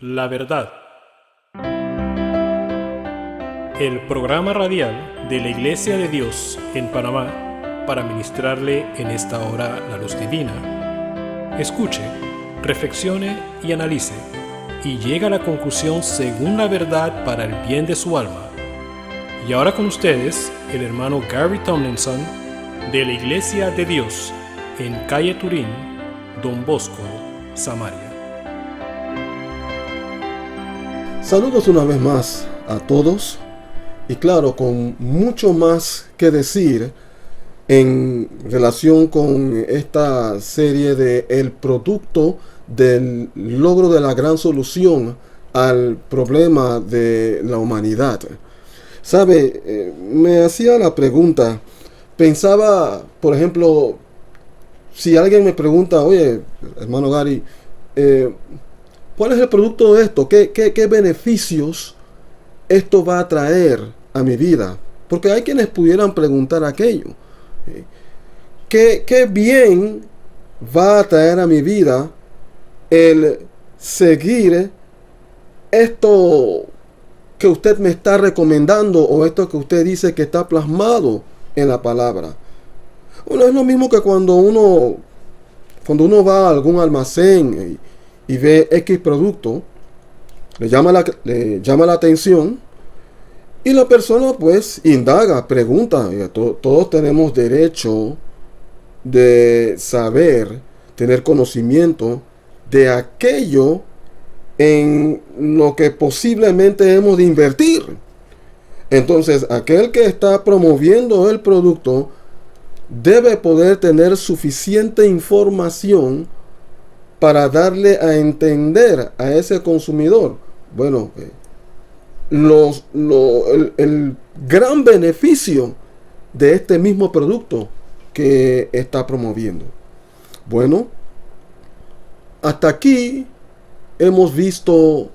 La Verdad. El programa radial de la Iglesia de Dios en Panamá para ministrarle en esta hora la luz divina. Escuche, reflexione y analice, y llegue a la conclusión según la verdad para el bien de su alma. Y ahora con ustedes, el hermano Gary Tomlinson, de la Iglesia de Dios en calle Turín, Don Bosco, Samaria. Saludos una vez más a todos, y claro, con mucho más que decir en relación con esta serie de el producto del logro de la gran solución al problema de la humanidad. ¿Sabe? Me hacía la pregunta, pensaba, por ejemplo, si alguien me pregunta, oye, hermano Gary, ¿cuál es el producto de esto? ¿Qué beneficios esto va a traer a mi vida? Porque hay quienes pudieran preguntar aquello. ¿Qué bien va a traer a mi vida el seguir esto que usted me está recomendando o esto que usted dice que está plasmado en la palabra? Bueno, es lo mismo que cuando uno va a algún almacén y ve X producto, le llama la atención, y la persona pues indaga, pregunta. Todos tenemos derecho de saber, tener conocimiento de aquello en lo que posiblemente hemos de invertir. Entonces, aquel que está promoviendo el producto debe poder tener suficiente información para darle a entender a ese consumidor, bueno, el gran beneficio de este mismo producto que está promoviendo. Bueno, hasta aquí hemos visto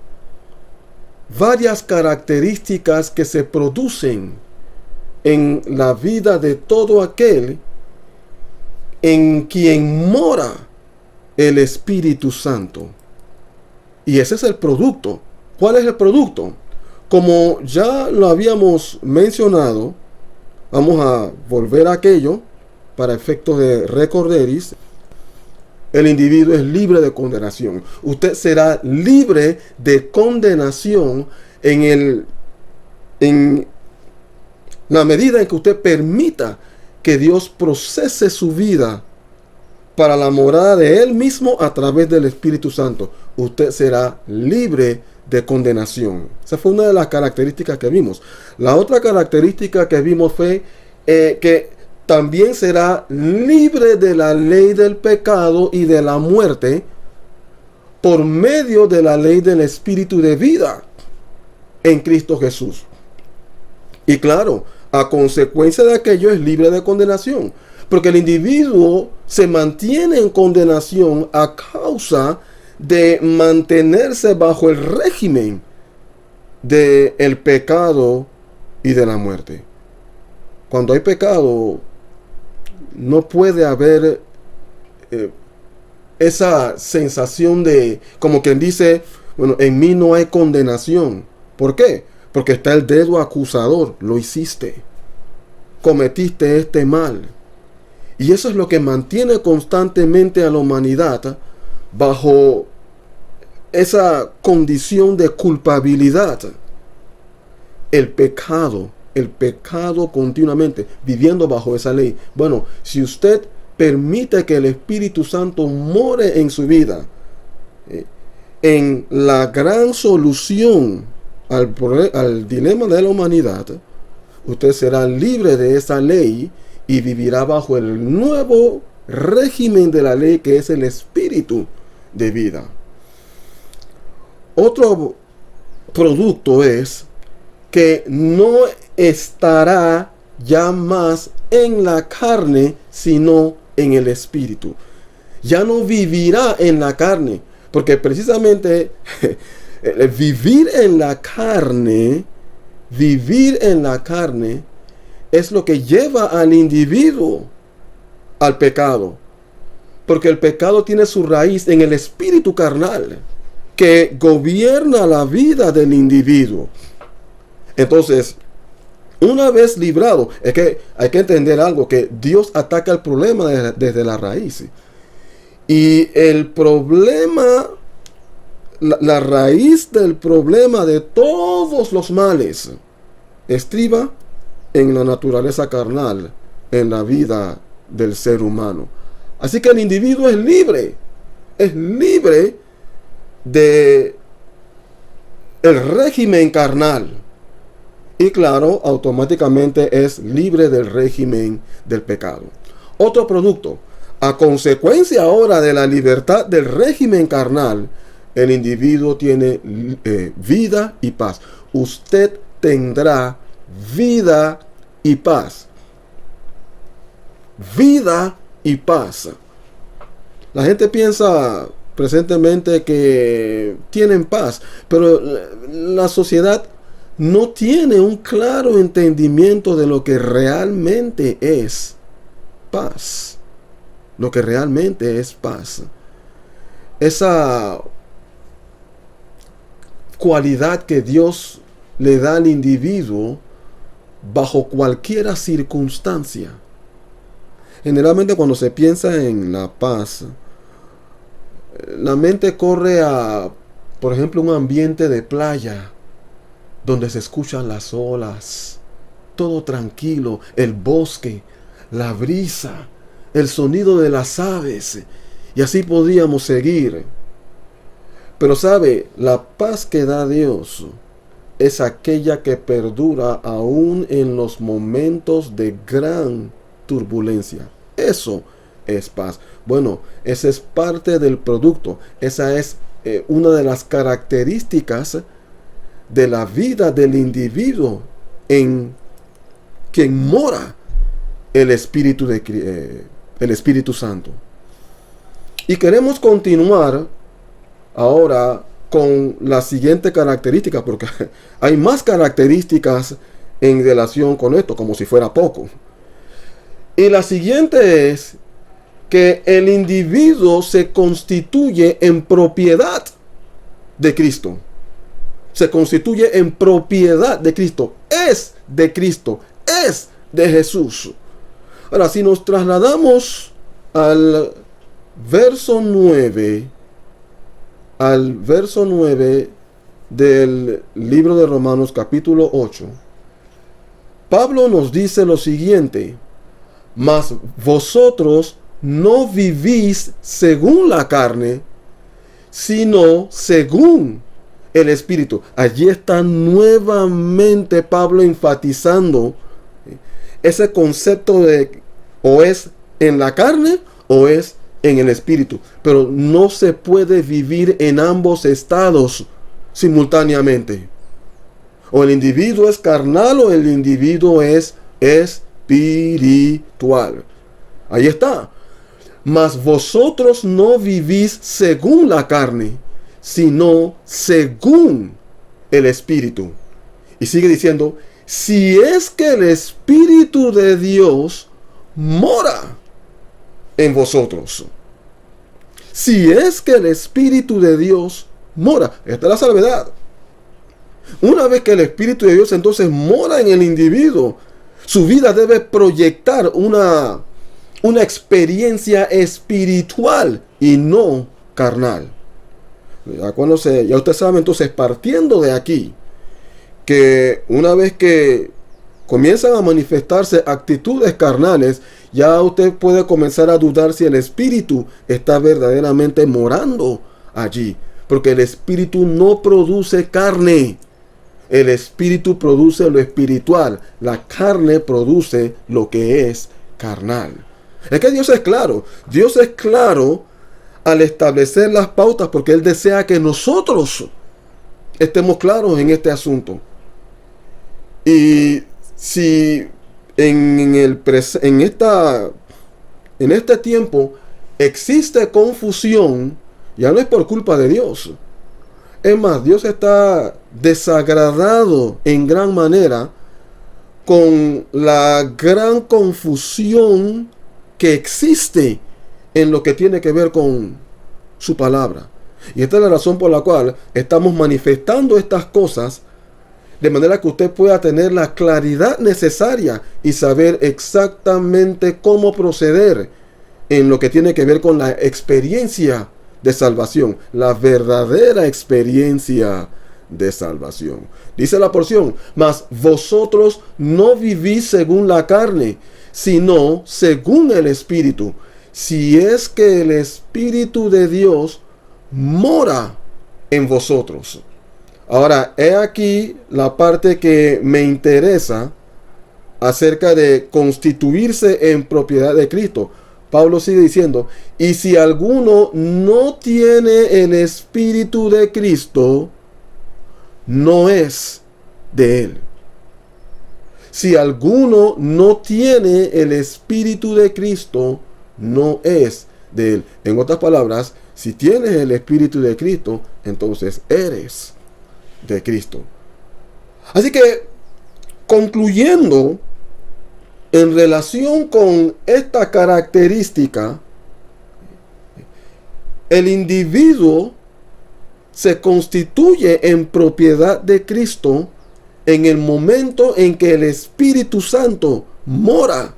varias características que se producen en la vida de todo aquel en quien mora el Espíritu Santo. Y ese es el producto. ¿Cuál es el producto? Como ya lo habíamos mencionado, vamos a volver a aquello para efectos de recorderis. El individuo es libre de condenación. Usted será libre de condenación en la medida en que usted permita que Dios procese su vida para la morada de Él mismo a través del Espíritu Santo. Usted será libre de condenación. Esa fue una de las características que vimos. La otra característica que vimos fue que también será libre de la ley del pecado y de la muerte por medio de la ley del Espíritu de vida en Cristo Jesús. Y claro, a consecuencia de aquello es libre de condenación, porque el individuo se mantiene en condenación a causa de mantenerse bajo el régimen del pecado y de la muerte. Cuando hay pecado, no puede haber esa sensación de, como quien dice, bueno, en mí no hay condenación. ¿Por qué? Porque está el dedo acusador. Lo hiciste. Cometiste este mal. Y eso es lo que mantiene constantemente a la humanidad bajo esa condición de culpabilidad. El pecado continuamente, viviendo bajo esa ley. Bueno, si usted permite que el Espíritu Santo more en su vida, en la gran solución al dilema de la humanidad, usted será libre de esa ley y vivirá bajo el nuevo régimen de la ley, que es el Espíritu de vida. Otro producto es que no estará ya más en la carne, sino en el Espíritu. Ya no vivirá en la carne, porque precisamente vivir en la carne es lo que lleva al individuo al pecado, porque el pecado tiene su raíz en el espíritu carnal. que gobierna la vida del individuo. Entonces, una vez librado, es que hay que entender algo, que Dios ataca el problema desde la raíz. Y el problema, la raíz del problema de todos los males, estriba en la naturaleza carnal, en la vida del ser humano. Así que el individuo es libre de el régimen carnal. Y claro, automáticamente es libre del régimen del pecado. Otro producto. A consecuencia ahora de la libertad del régimen carnal, el individuo tiene vida y paz. Usted tendrá vida y paz. Vida y paz. La gente piensa presentemente que tienen paz, pero la sociedad no tiene un claro entendimiento de lo que realmente es paz. Lo que realmente es paz. Esa cualidad que Dios le da al individuo bajo cualquier circunstancia. Generalmente cuando se piensa en la paz, la mente corre a, por ejemplo, un ambiente de playa, donde se escuchan las olas, todo tranquilo, el bosque, la brisa, el sonido de las aves, y así podíamos seguir. Pero sabe, la paz que da Dios es aquella que perdura aún en los momentos de gran turbulencia. Eso es paz. Bueno, esa es parte del producto. Esa es una de las características de la vida del individuo en quien mora el Espíritu el Espíritu Santo. Y queremos continuar ahora con la siguiente característica, porque hay más características en relación con esto, como si fuera poco. Y la siguiente es que el individuo se constituye en propiedad de Cristo. Se constituye en propiedad de Cristo. Es de Cristo. Es de Jesús. Ahora, si nos trasladamos al verso 9, del libro de Romanos capítulo 8, Pablo nos dice lo siguiente: mas vosotros no vivís según la carne, sino según el Espíritu. Allí está nuevamente Pablo enfatizando ese concepto de o es en la carne o es en el Espíritu. Pero no se puede vivir en ambos estados simultáneamente. O el individuo es carnal o el individuo es espiritual. Ahí está. Mas vosotros no vivís según la carne, sino según el Espíritu. Y sigue diciendo: si es que el Espíritu de Dios mora en vosotros. Si es que el Espíritu de Dios mora. Esta es la salvedad. Una vez que el Espíritu de Dios entonces mora en el individuo, su vida debe proyectar una experiencia espiritual y no carnal. Ya usted sabe, entonces, partiendo de aquí, que una vez que comienzan a manifestarse actitudes carnales, ya usted puede comenzar a dudar si el Espíritu está verdaderamente morando allí. Porque el Espíritu no produce carne. El Espíritu produce lo espiritual. La carne produce lo que es carnal. Es que Dios es claro. Dios es claro al establecer las pautas, porque Él desea que nosotros estemos claros en este asunto. Y si en este tiempo existe confusión, ya no es por culpa de Dios. Es más, Dios está desagradado en gran manera con la gran confusión que existe en lo que tiene que ver con su palabra. Y esta es la razón por la cual estamos manifestando estas cosas, de manera que usted pueda tener la claridad necesaria y saber exactamente cómo proceder en lo que tiene que ver con la experiencia de salvación, la verdadera experiencia de salvación. Dice la porción: mas vosotros no vivís según la carne, sino según el Espíritu, si es que el Espíritu de Dios mora en vosotros. Ahora, he aquí la parte que me interesa acerca de constituirse en propiedad de Cristo. Pablo sigue diciendo: y si alguno no tiene el Espíritu de Cristo, no es de él. Si alguno no tiene el Espíritu de Cristo, no es de él. En otras palabras, si tienes el Espíritu de Cristo, entonces eres de Cristo. Así que, concluyendo, en relación con esta característica, el individuo se constituye en propiedad de Cristo en el momento en que el Espíritu Santo mora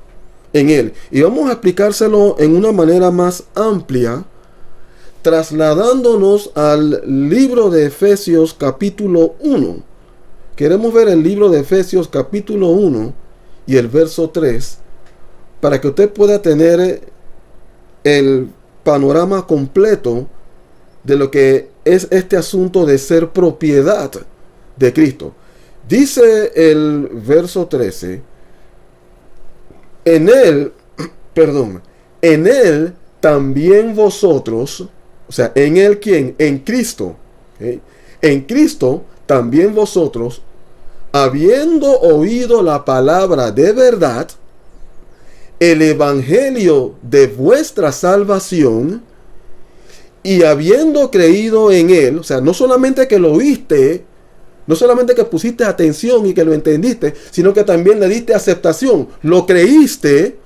en él. Y vamos a explicárselo en una manera más amplia, trasladándonos al libro de Efesios capítulo 1. Queremos ver el libro de Efesios capítulo 1 y el verso 3, para que usted pueda tener el panorama completo de lo que es este asunto de ser propiedad de Cristo. Dice el verso 13: en él también vosotros, o sea, ¿en él quién? En Cristo. ¿Okay? En Cristo también vosotros, habiendo oído la palabra de verdad, el evangelio de vuestra salvación, y habiendo creído en él, o sea, no solamente que lo oíste, no solamente que pusiste atención y que lo entendiste, sino que también le diste aceptación, lo creíste,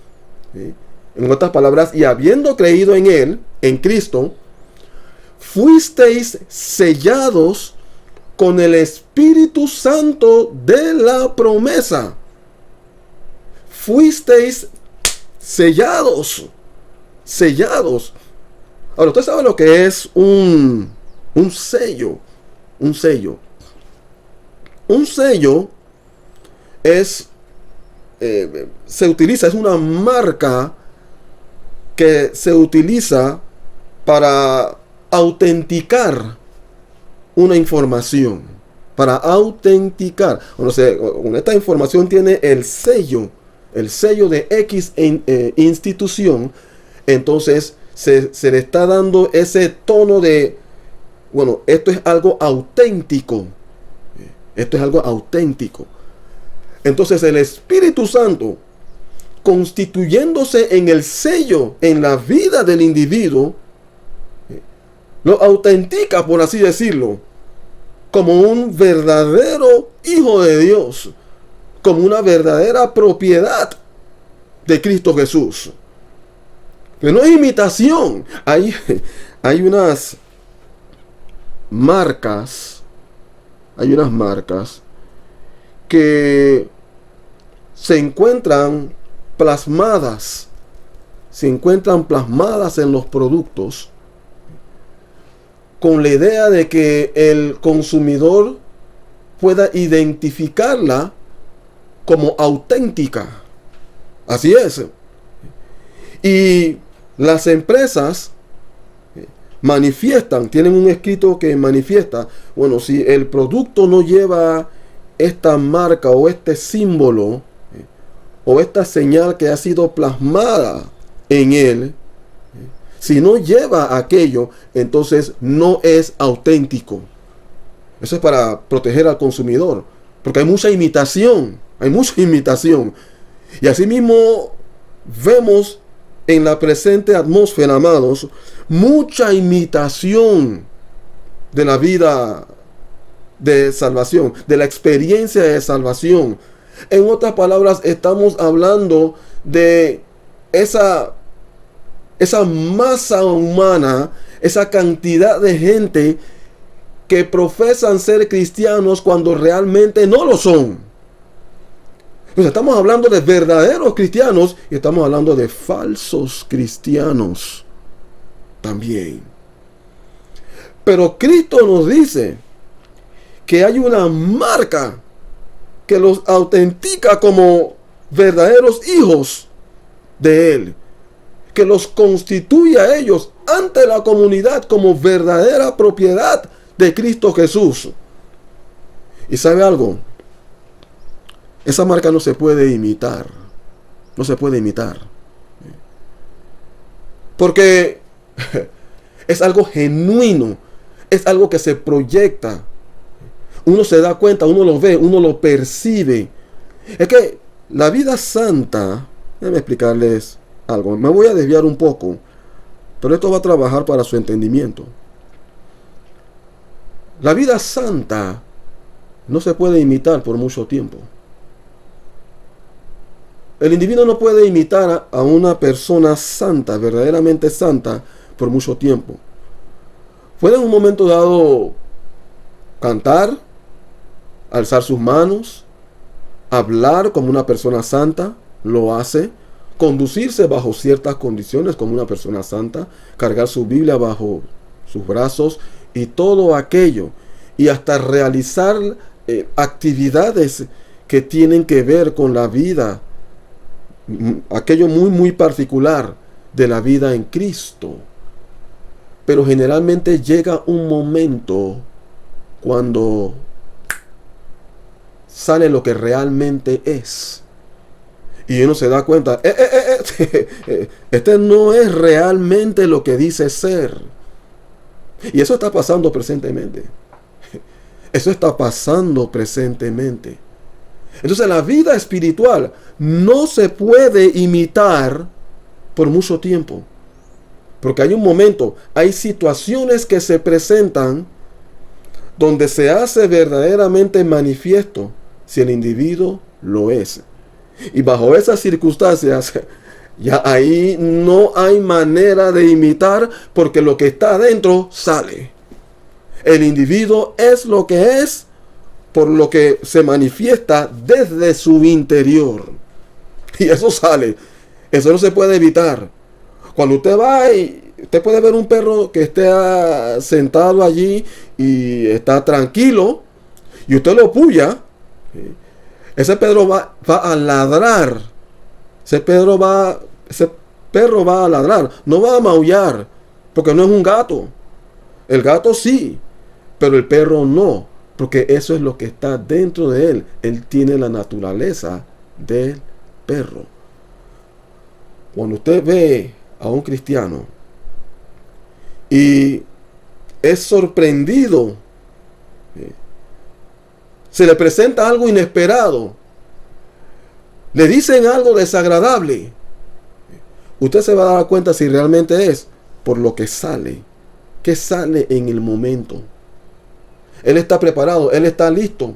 ¿sí? En otras palabras, y habiendo creído en él, en Cristo, fuisteis sellados con el Espíritu Santo de la promesa. Fuisteis sellados. Ahora, usted sabe lo que es un sello. Un sello. Un sello es, se utiliza, es una marca que se utiliza para autenticar una información. Para autenticar. O sea, con esta información tiene el sello de X institución. Entonces se le está dando ese tono de, bueno, esto es algo auténtico. Esto es algo auténtico. Entonces el Espíritu Santo, constituyéndose en el sello en la vida del individuo, lo autentica, por así decirlo, como un verdadero hijo de Dios, como una verdadera propiedad de Cristo Jesús. Que no es imitación. Hay unas marcas que se encuentran plasmadas en los productos, con la idea de que el consumidor pueda identificarla como auténtica. Así es. Y las empresas manifiestan, tienen un escrito que manifiesta, bueno, si el producto no lleva esta marca o este símbolo o esta señal que ha sido plasmada en él, si no lleva aquello, entonces no es auténtico. Eso es para proteger al consumidor, porque hay mucha imitación. Y asimismo vemos en la presente atmósfera, amados, mucha imitación de la vida de salvación, de la experiencia de salvación. En otras palabras, estamos hablando de esa masa humana, esa cantidad de gente que profesan ser cristianos cuando realmente no lo son. Pues estamos hablando de verdaderos cristianos y estamos hablando de falsos cristianos también. Pero Cristo nos dice que hay una marca que los autentica como verdaderos hijos de Él, que los constituye a ellos ante la comunidad como verdadera propiedad de Cristo Jesús. ¿Y sabe algo? Esa marca no se puede imitar. No se puede imitar. Porque es algo genuino. Es algo que se proyecta. Uno se da cuenta, uno lo ve, uno lo percibe. Es que la vida santa, déjenme explicarles algo. Me voy a desviar un poco, pero esto va a trabajar para su entendimiento. La vida santa no se puede imitar por mucho tiempo. El individuo no puede imitar a una persona santa, verdaderamente santa, por mucho tiempo. Puede en un momento dado cantar, alzar sus manos, hablar como una persona santa, lo hace, conducirse bajo ciertas condiciones como una persona santa, cargar su Biblia bajo sus brazos y todo aquello, y hasta realizar actividades que tienen que ver con la vida, aquello muy particular de la vida en Cristo. Pero generalmente llega un momento cuando sale lo que realmente es. Y uno se da cuenta, este no es realmente lo que dice ser. Y eso está pasando presentemente. Eso está pasando presentemente. Entonces la vida espiritual no se puede imitar por mucho tiempo. Porque hay un momento, hay situaciones que se presentan donde se hace verdaderamente manifiesto si el individuo lo es. Y bajo esas circunstancias, ya ahí no hay manera de imitar, porque lo que está adentro sale. El individuo es lo que es por lo que se manifiesta desde su interior. Y eso sale. Eso no se puede evitar. Cuando usted va y usted puede ver un perro que esté sentado allí y está tranquilo, y usted lo puya, ese perro va a ladrar. Ese perro va a ladrar, no va a maullar, porque no es un gato. El gato sí, pero el perro no, porque eso es lo que está dentro de él. Él tiene la naturaleza del perro. Cuando usted ve a un cristiano y es sorprendido, se le presenta algo inesperado, le dicen algo desagradable, usted se va a dar cuenta si realmente es por lo que sale en el momento. Él está preparado, él está listo.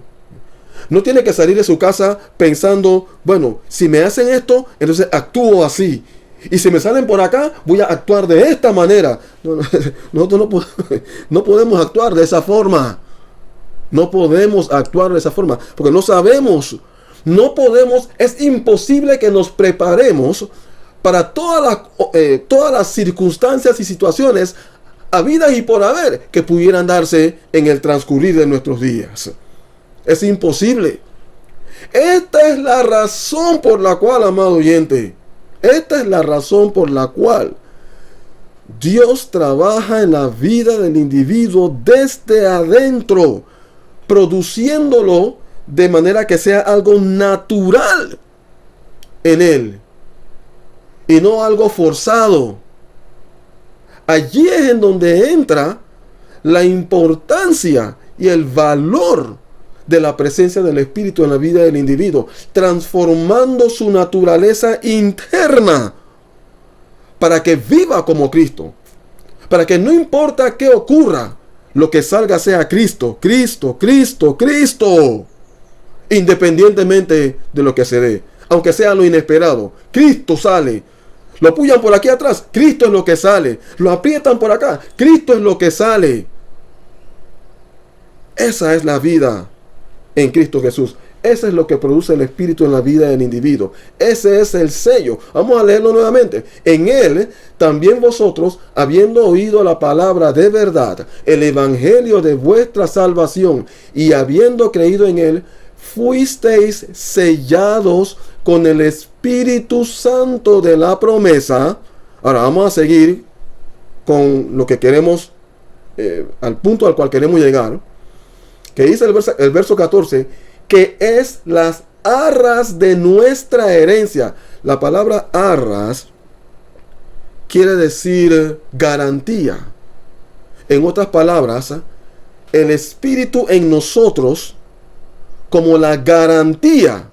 No tiene que salir de su casa pensando, bueno, si me hacen esto, entonces actúo así. Y si me salen por acá, voy a actuar de esta manera. Nosotros no podemos actuar de esa forma. No podemos actuar de esa forma, porque no sabemos. No podemos, es imposible que nos preparemos para todas las circunstancias y situaciones habidas y por haber que pudieran darse en el transcurrir de nuestros días. Es imposible. Esta es la razón por la cual, amado oyente, esta es la razón por la cual Dios trabaja en la vida del individuo desde adentro, produciéndolo de manera que sea algo natural en él y no algo forzado. Allí es en donde entra la importancia y el valor de la presencia del Espíritu en la vida del individuo, transformando su naturaleza interna para que viva como Cristo, para que no importa qué ocurra, lo que salga sea Cristo, Cristo, Cristo, Cristo, independientemente de lo que se dé, aunque sea lo inesperado. Cristo sale. Lo puyan por aquí atrás, Cristo es lo que sale. Lo aprietan por acá, Cristo es lo que sale. Esa es la vida en Cristo Jesús. Eso es lo que produce el Espíritu en la vida del individuo. Ese es el sello. Vamos a leerlo nuevamente. En él también vosotros, habiendo oído la palabra de verdad, el evangelio de vuestra salvación, y habiendo creído en él, fuisteis sellados con el Espíritu Santo de la promesa. Ahora vamos a seguir con lo que queremos, al punto al cual queremos llegar, que dice el verso 14, que es las arras de nuestra herencia. La palabra arras quiere decir garantía. En otras palabras, el Espíritu en nosotros como la garantía.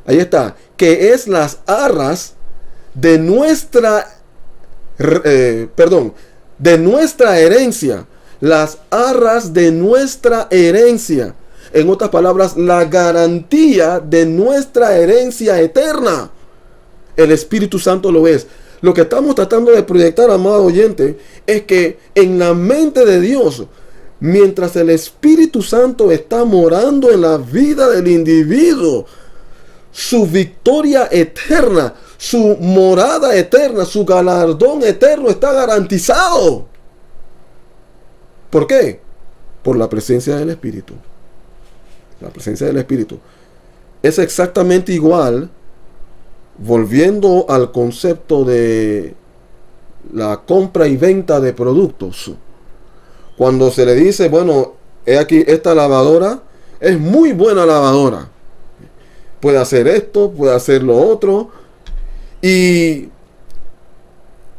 Ahí está, que es las arras de nuestra de nuestra herencia. Las arras de nuestra herencia. En otras palabras, la garantía de nuestra herencia eterna. El Espíritu Santo lo es. Lo que estamos tratando de proyectar, amado oyente, es que en la mente de Dios, mientras el Espíritu Santo está morando en la vida del individuo, su victoria eterna, su morada eterna, su galardón eterno está garantizado. ¿Por qué? Por la presencia del Espíritu. La presencia del Espíritu es exactamente igual, volviendo al concepto de la compra y venta de productos. Cuando se le dice, bueno, he aquí esta lavadora, es muy buena lavadora, puede hacer esto, puede hacer lo otro, y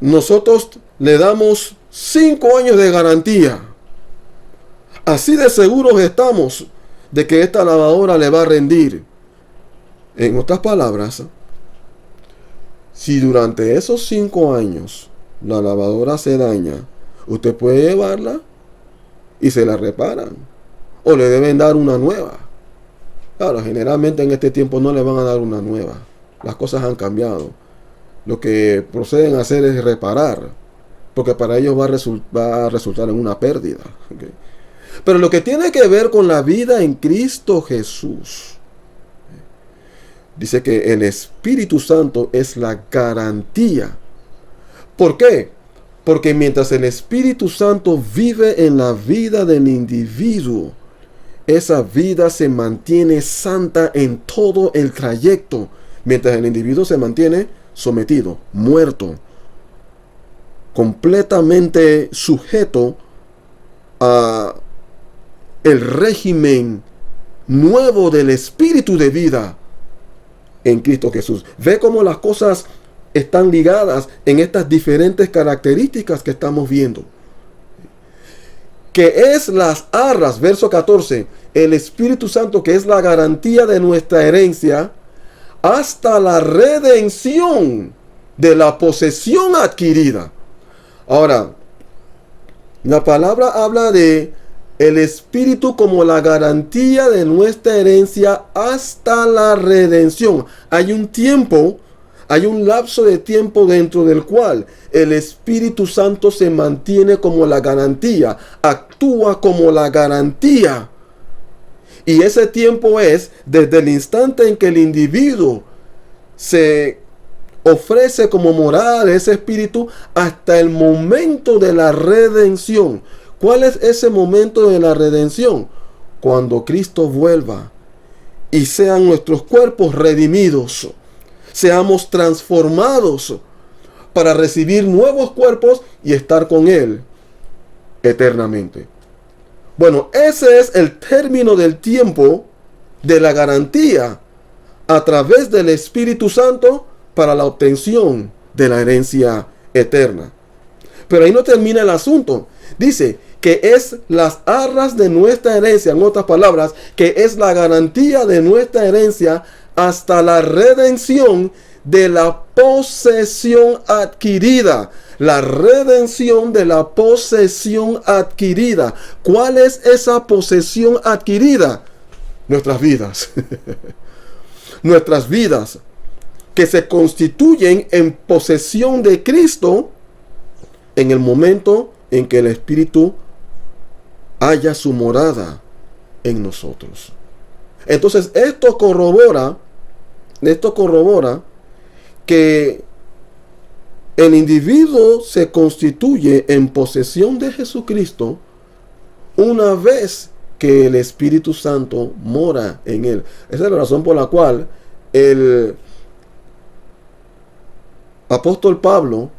nosotros le damos 5 años de garantía. Así de seguros estamos de que esta lavadora le va a rendir. En otras palabras, si durante esos 5 años la lavadora se daña, usted puede llevarla y se la reparan, o le deben dar una nueva. Claro, generalmente en este tiempo no le van a dar una nueva. Las cosas han cambiado. Lo que proceden a hacer es reparar, porque para ellos va a resultar en una pérdida. ¿Okay? Pero lo que tiene que ver con la vida en Cristo Jesús, dice que el Espíritu Santo es la garantía. ¿Por qué? Porque mientras el Espíritu Santo vive en la vida del individuo, esa vida se mantiene santa en todo el trayecto, mientras el individuo se mantiene sometido, muerto, completamente sujeto a el régimen nuevo del espíritu de vida en Cristo Jesús. Ve cómo las cosas están ligadas en estas diferentes características que estamos viendo. Que es las arras, verso 14, el Espíritu Santo, que es la garantía de nuestra herencia, hasta la redención de la posesión adquirida. Ahora, la palabra habla de el Espíritu como la garantía de nuestra herencia hasta la redención. Hay un tiempo, hay un lapso de tiempo dentro del cual el Espíritu Santo se mantiene como la garantía, actúa como la garantía. Y ese tiempo es desde el instante en que el individuo se ofrece como morada de ese Espíritu hasta el momento de la redención. ¿Cuál es ese momento de la redención? Cuando Cristo vuelva y sean nuestros cuerpos redimidos, seamos transformados para recibir nuevos cuerpos y estar con Él eternamente. Bueno, ese es el término del tiempo de la garantía a través del Espíritu Santo para la obtención de la herencia eterna. Pero ahí no termina el asunto. Dice que es las arras de nuestra herencia, en otras palabras, que es la garantía de nuestra herencia hasta la redención de la posesión adquirida. La redención de la posesión adquirida. ¿Cuál es esa posesión adquirida? Nuestras vidas. Nuestras vidas. que se constituyen en posesión de Cristo en el momento en que el Espíritu haya su morada en nosotros. Entonces esto corrobora que el individuo se constituye en posesión de Jesucristo una vez que el Espíritu Santo mora en él. Esa es la razón por la cual el apóstol Pablo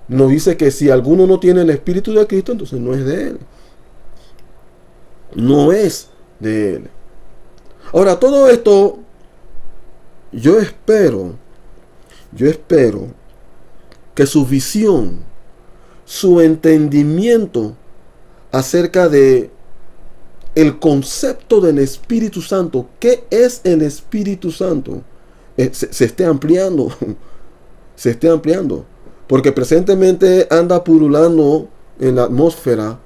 nos dice que si alguno no tiene el Espíritu de Cristo, entonces no es de él. No es de él. Ahora, todo esto, yo espero que su visión, su entendimiento acerca de el concepto del Espíritu Santo, ¿qué es el Espíritu Santo? Se esté ampliando. Se esté ampliando. Porque presentemente anda pululando en la atmósfera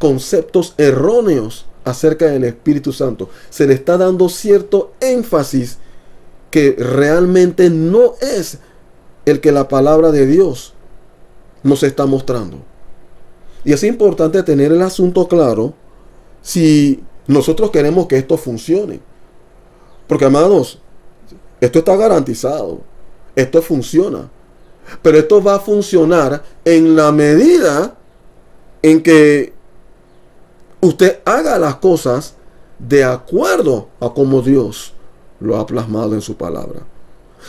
conceptos erróneos acerca del Espíritu Santo. Se le está dando cierto énfasis que realmente no es el que la palabra de Dios nos está mostrando. Y es importante tener el asunto claro si nosotros queremos que esto funcione. Porque, amados, esto está garantizado. Esto funciona. Pero esto va a funcionar en la medida en que usted haga las cosas de acuerdo a como Dios lo ha plasmado en su palabra.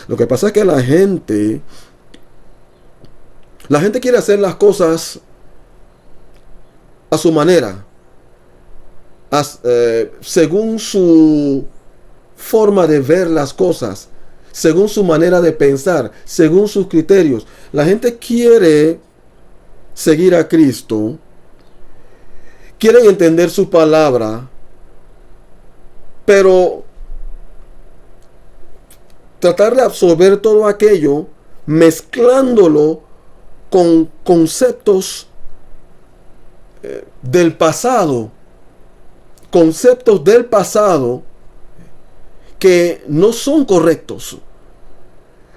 Lo que pasa es que la gente quiere hacer las cosas a su manera, según su forma de ver las cosas, según su manera de pensar, según sus criterios. La gente quiere seguir a Cristo, quieren entender su palabra, pero tratar de absorber todo aquello mezclándolo con conceptos del pasado, que no son correctos.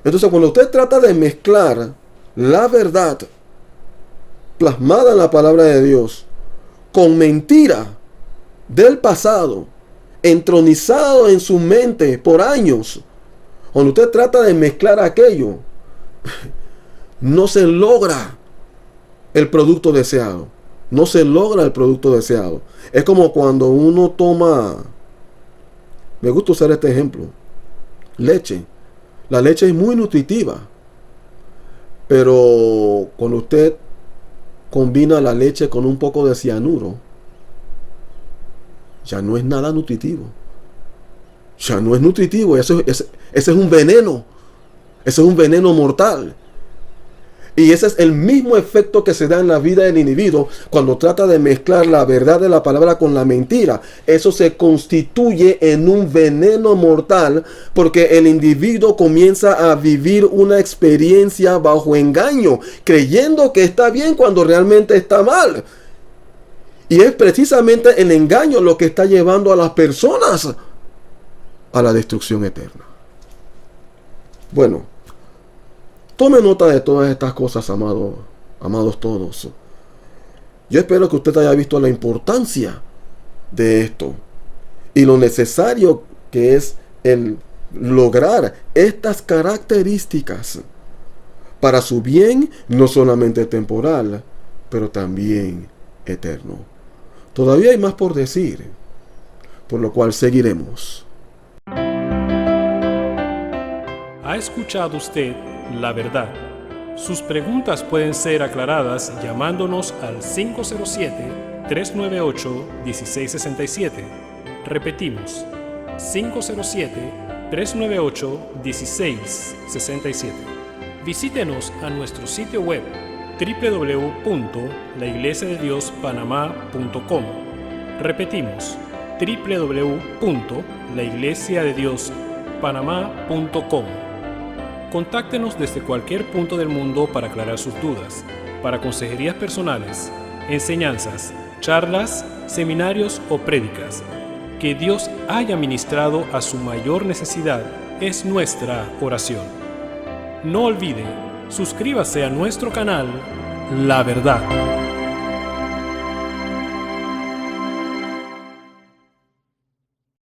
Entonces, cuando usted trata de mezclar la verdad plasmada en la palabra de Dios con mentira del pasado, entronizado en su mente por años, cuando usted trata de mezclar aquello, no se logra el producto deseado. No se logra el producto deseado. Es como cuando uno toma, me gusta usar este ejemplo, leche. La leche es muy nutritiva, pero cuando usted combina la leche con un poco de cianuro, ya no es nada nutritivo. Ya no es nutritivo. Ese es un veneno. Ese es un veneno mortal. Y ese es el mismo efecto que se da en la vida del individuo cuando trata de mezclar la verdad de la palabra con la mentira. Eso se constituye en un veneno mortal porque el individuo comienza a vivir una experiencia bajo engaño, creyendo que está bien cuando realmente está mal. Y es precisamente el engaño lo que está llevando a las personas a la destrucción eterna. Bueno, tome nota de todas estas cosas, amados todos. Yo espero que usted haya visto la importancia de esto y lo necesario que es el lograr estas características para su bien, no solamente temporal, pero también eterno. Todavía hay más por decir, por lo cual seguiremos. ¿Ha escuchado usted la verdad? Sus preguntas pueden ser aclaradas llamándonos al 507-398-1667. Repetimos, 507-398-1667. Visítenos a nuestro sitio web www.laiglesiadediospanamá.com. Repetimos, www.laiglesiadediospanamá.com. Contáctenos desde cualquier punto del mundo para aclarar sus dudas, para consejerías personales, enseñanzas, charlas, seminarios o prédicas. Que Dios haya ministrado a su mayor necesidad es nuestra oración. No olvide, suscríbase a nuestro canal La Verdad.